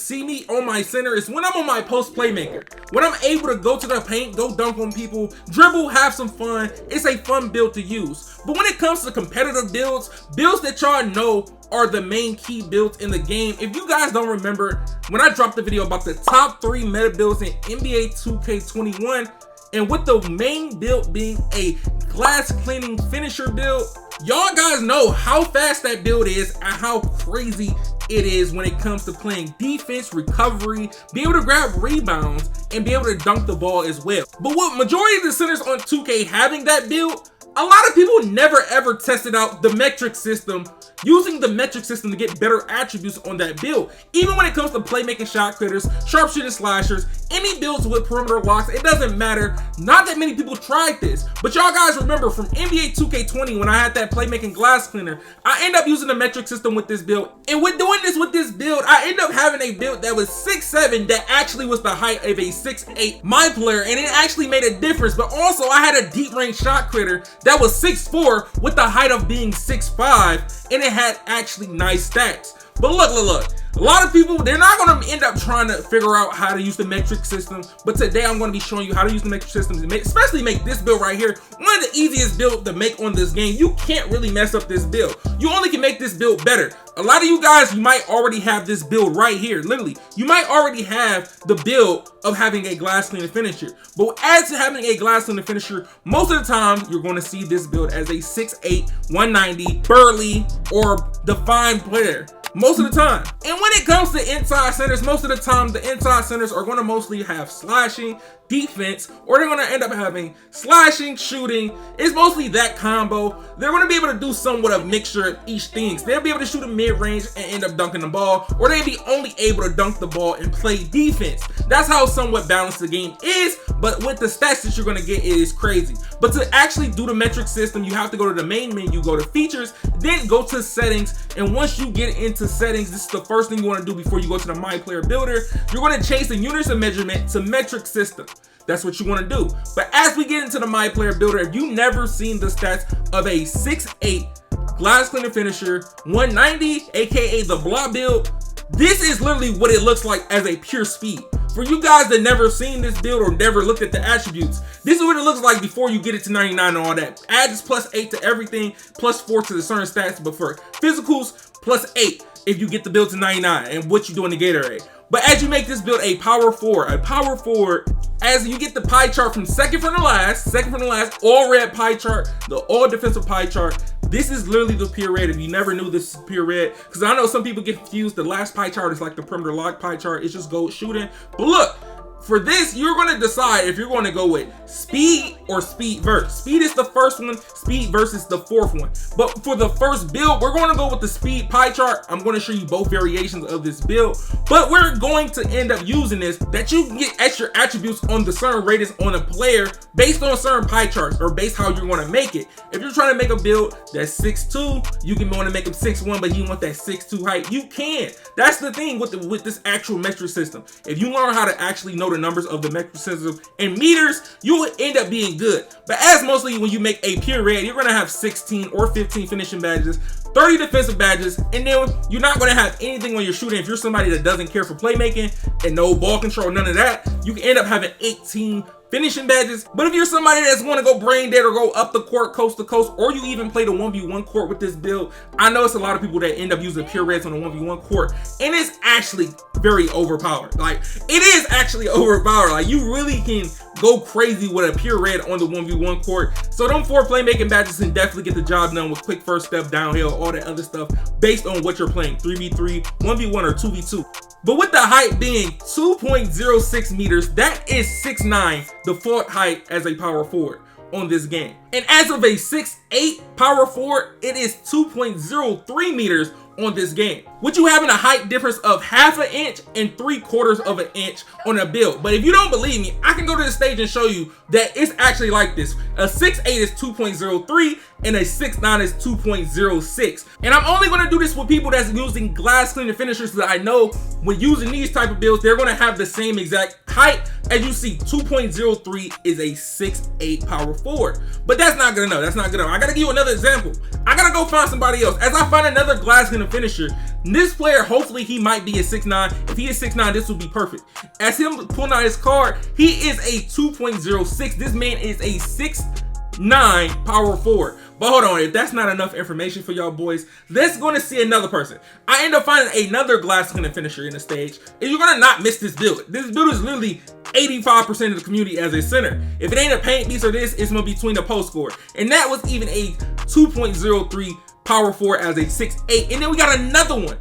see me on my center is when I'm on my post playmaker. When I'm able to go to the paint, go dunk on people, dribble, have some fun. It's a fun build to use. But when it comes to competitive builds that y'all know are the main key builds in the game. If you guys don't remember, when I dropped the video about the top 3 meta builds in NBA 2K21, and with the main build being a glass cleaning finisher build, y'all guys know how fast that build is and how crazy it is when it comes to playing defense, recovery, be able to grab rebounds, and be able to dunk the ball as well. But what majority of the centers on 2K having that build, a lot of people never ever tested out the metric system, using the metric system to get better attributes on that build. Even when it comes to playmaking shot critters, sharpshooting slashers, any builds with perimeter locks, it doesn't matter. Not that many people tried this, but y'all guys remember from NBA 2K20 when I had that playmaking glass cleaner, I end up using the metric system with this build. And with doing this with this build, I end up having a build that was 6'7" that actually was the height of a 6'8" my player, and it actually made a difference. But also I had a deep range shot critter that was 6'4" with the height of being 6'5", and it had actually nice stats. But look, a lot of people, they're not going to end up trying to figure out how to use the metric system, but today I'm going to be showing you how to use the metric system to make, especially make this build right here one of the easiest builds to make on this game. You can't really mess up this build. You only can make this build better. A lot of you guys, you might already have this build right here. Literally, you might already have the build of having a glass cleaner finisher. But as to having a glass cleaner finisher, most of the time you're going to see this build as a 6'8", 190, burly, or defined player. Most of the time. And when it comes to inside centers, most of the time the inside centers are going to mostly have slashing, defense, or they're going to end up having slashing, shooting. It's mostly that combo. They're going to be able to do somewhat of mixture of each thing. So they'll be able to shoot a mid-range and end up dunking the ball, or they'll be only able to dunk the ball and play defense. That's how somewhat balanced the game is, but with the stats that you're going to get, it is crazy. But to actually do the metric system, you have to go to the main menu, go to features, then go to settings, and once you get into settings, this is the first thing you want to do before you go to the My Player Builder. You're going to change the units of measurement to metric system. That's what you want to do. But as we get into the My Player Builder, if you've never seen the stats of a 6'8" glass cleaner finisher, 190, aka the block build, this is literally what it looks like as a pure speed. For you guys that never seen this build or never looked at the attributes, this is what it looks like before you get it to 99 and all that. Add this +8 to everything, +4 to the certain stats, but for physicals, +8 if you get the build to 99 and what you do in the Gatorade. But as you make this build a power forward, as you get the pie chart from second from the last, all red pie chart, the all defensive pie chart. This is literally the pure red. If you never knew this is pure red, because I know some people get confused. The last pie chart is like the perimeter lock pie chart. It's just gold shooting. But look, for this, you're going to decide if you're going to go with speed or speed verse. Speed is the first one, speed verse is the fourth one. But for the first build, we're going to go with the speed pie chart. I'm going to show you both variations of this build, but we're going to end up using this that you can get extra attributes on the certain ratings on a player based on certain pie charts or based how you're going to make it. If you're trying to make a build that's 6'2", you can want to make him 6'1", but you want that 6'2" height, you can. That's the thing with this actual metric system. If you learn how to actually know the numbers of the metric system in meters, you will end up being good. But as mostly when you make a pure red, you're going to have 16 or 15 finishing badges, 30 defensive badges, and then you're not going to have anything when you're shooting. If you're somebody that doesn't care for playmaking and no ball control, none of that, you can end up having 18 finishing badges. But if you're somebody that's want to go brain dead or go up the court coast to coast, or you even play the 1v1 court with this build, I know it's a lot of people that end up using pure reds on the 1v1 court, and it's actually very overpowered. Like, it is actually overpowered. Like, you really can go crazy with a pure red on the 1v1 court. So them 4 playmaking badges can definitely get the job done with quick first step, downhill, all that other stuff based on what you're playing, 3v3, 1v1, or 2v2. But with the height being 2.06 meters, that is 6'9", default height as a power forward on this game. And as of a 6'8" power forward, it is 2.03 meters on this game, with you having a height difference of ½ an inch and 3/4 of an inch on a build. But if you don't believe me, I can go to the stage and show you that it's actually like this. A 6'8" is 2.03 and a 6'9" is 2.06. And I'm only going to do this with people that's using glass cleaner finishers, that I know when using these type of builds, they're going to have the same exact Height, as you see, 2.03 is a 6'8 power forward. But that's not good enough. That's not good enough. I gotta give you another example. I gotta go find somebody else. As I find another Glass-Gleaning finisher, this player, hopefully he might be a 6'9. If he is 6'9, this would be perfect. As him pulling out his card, he is a 2.06. This man is a 6'9 power forward. But hold on, if that's not enough information for y'all boys, let's go to see another person. I end up finding another Glass-Gleaning finisher in the stage, and you're gonna not miss this build. This build is literally 85% of the community as a center. If it ain't a paint piece or this, it's gonna be between the post score. And that was even a 2.03 power forward as a 6'8. And then we got another one.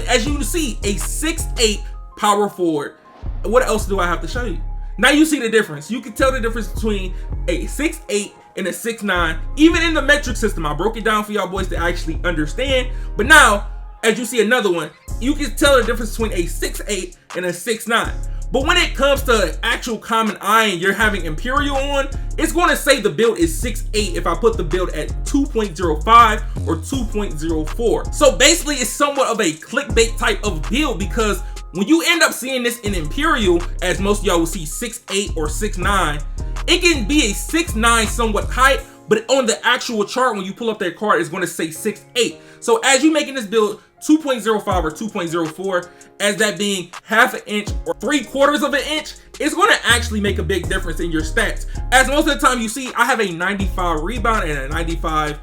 As you can see, a 6'8 power forward. What else do I have to show you? Now you see the difference. You can tell the difference between a 6'8 and a 6'9. Even in the metric system, I broke it down for y'all boys to actually understand. But now, as you see another one, you can tell the difference between a 6'8 and a 6'9. But when it comes to actual common eye and you're having Imperial on, it's going to say the build is 6'8 if I put the build at 2.05 or 2.04. So basically, it's somewhat of a clickbait type of build, because when you end up seeing this in Imperial, as most of y'all will see 6'8 or 6'9, it can be a 6'9 somewhat height, but on the actual chart, when you pull up that card, it's going to say 6'8. So as you're making this build 2.05 or 2.04, as that being half an inch or 3/4 of an inch, it's going to actually make a big difference in your stats. As most of the time you see, I have a 95 rebound and a 95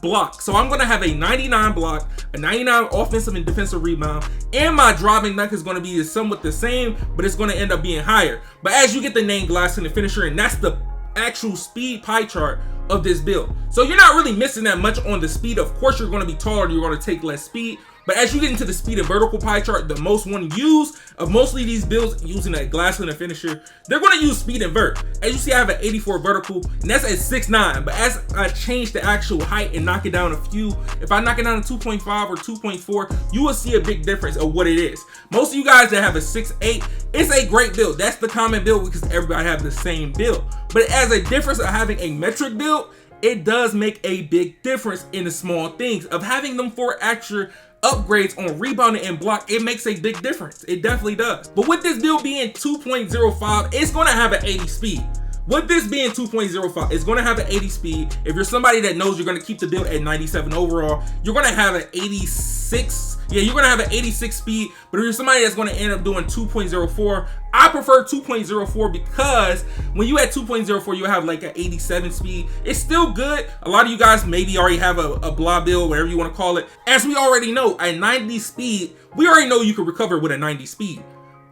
block. So I'm going to have a 99 block, a 99 offensive and defensive rebound, and my driving dunk is going to be somewhat the same, but it's going to end up being higher. But as you get the name Glass-Gleaning finisher, and that's the actual speed pie chart of this build. So you're not really missing that much on the speed. Of course, you're going to be taller, you're going to take less speed. But as you get into the speed and vertical pie chart, the most one used of mostly these builds using a Glass-Gleaning finisher, they're going to use speed and vert. As you see, I have an 84 vertical, and that's at 6'9. But as I change the actual height and knock it down a few, if I knock it down to 2.5 or 2.4, you will see a big difference of what it is. Most of you guys that have a 6'8, it's a great build. That's the common build because everybody have the same build. But as a difference of having a metric build, it does make a big difference in the small things of having them 4 extra upgrades on rebounding and block. It makes a big difference. It definitely does. But with this build being 2.05, it's going to have an 80 speed. With this being 2.05, it's going to have an 80 speed. If you're somebody that knows you're going to keep the build at 97 overall, you're going to have an 86. Yeah, you're going to have an 86 speed. But if you're somebody that's going to end up doing 2.04, I prefer 2.04 because when you at 2.04, you have like an 87 speed. It's still good. A lot of you guys maybe already have a blah build, whatever you want to call it. As we already know, at 90 speed, we already know you can recover with a 90 speed.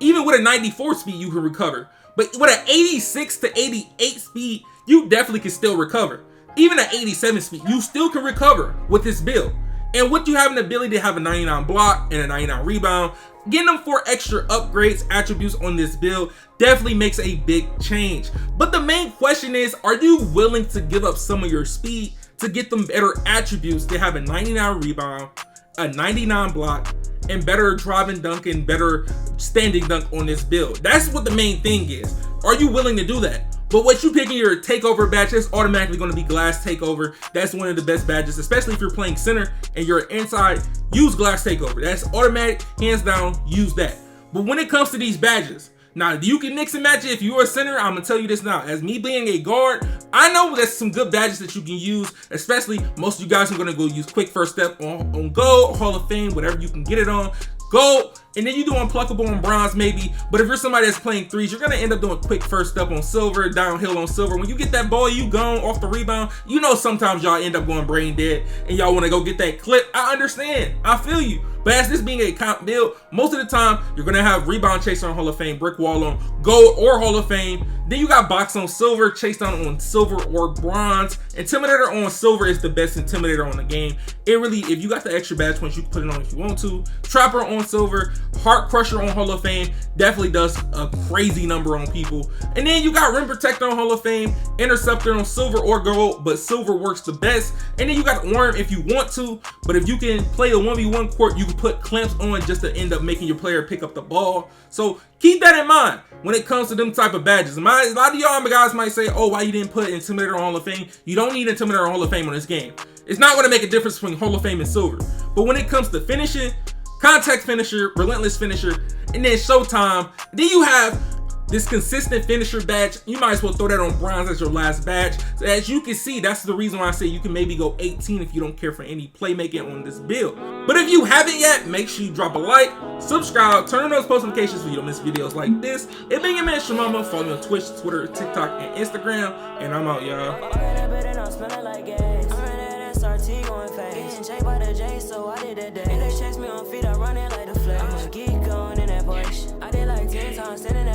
Even with a 94 speed, you can recover. But with an 86 to 88 speed, you definitely can still recover. Even at 87 speed, you still can recover with this build. And with you having the ability to have a 99 block and a 99 rebound, getting them 4 extra upgrades, attributes on this build definitely makes a big change. But the main question is, are you willing to give up some of your speed to get them better attributes to have a 99 rebound, a 99 block, and better driving dunk and better standing dunk on this build? That's what the main thing is. Are you willing to do that? But what you picking your takeover badge is automatically going to be Glass Takeover. That's one of the best badges, especially if you're playing center and you're inside. Use Glass Takeover. That's automatic, hands down. Use that. But when it comes to these badges, now you can mix and match it. If you're a center, I'm gonna tell you this now. As me being a guard, I know there's some good badges that you can use. Especially most of you guys are gonna go use quick first step on gold, Hall of Fame, whatever you can get it on. Gold, and then you do unpluckable on bronze maybe. But if you're somebody that's playing threes, you're gonna end up doing quick first step on silver, downhill on silver. When you get that ball, you gone off the rebound. You know sometimes y'all end up going brain dead and y'all wanna go get that clip. I understand, I feel you. But as this being a comp build, most of the time you're gonna have rebound chaser on Hall of Fame, brick wall on gold or Hall of Fame. Then you got box on silver, chase down on silver or bronze. Intimidator on silver is the best intimidator on the game. It really, if you got the extra badge points, you can put it on if you want to. Trapper on silver, Heart Crusher on Hall of Fame definitely does a crazy number on people. And then you got Rim Protector on Hall of Fame, Interceptor on silver or gold, but silver works the best. And then you got Worm if you want to, but if you can play a 1v1 court, you can put clamps on just to end up making your player pick up the ball. So keep that in mind when it comes to them type of badges. A lot of y'all guys might say, oh, why you didn't put Intimidator on Hall of Fame? You don't need Intimidator on Hall of Fame on this game. It's not going to make a difference between Hall of Fame and silver. But when it comes to finishing, contact finisher, relentless finisher, and then showtime, then you have This consistent finisher badge, you might as well throw that on bronze as your last badge. So as you can see, that's the reason why I say you can maybe go 18 if you don't care for any playmaking on this build. But if you haven't yet, make sure you drop a like, subscribe, turn on those post notifications so you don't miss videos like this. It been your man ChaMoma. Follow me on Twitch, Twitter, TikTok, and Instagram. And I'm out, y'all. So I did that day. They chase me on feet, I run it like the flash. I'm a geek going in that bush. I did like 10 times, standing there.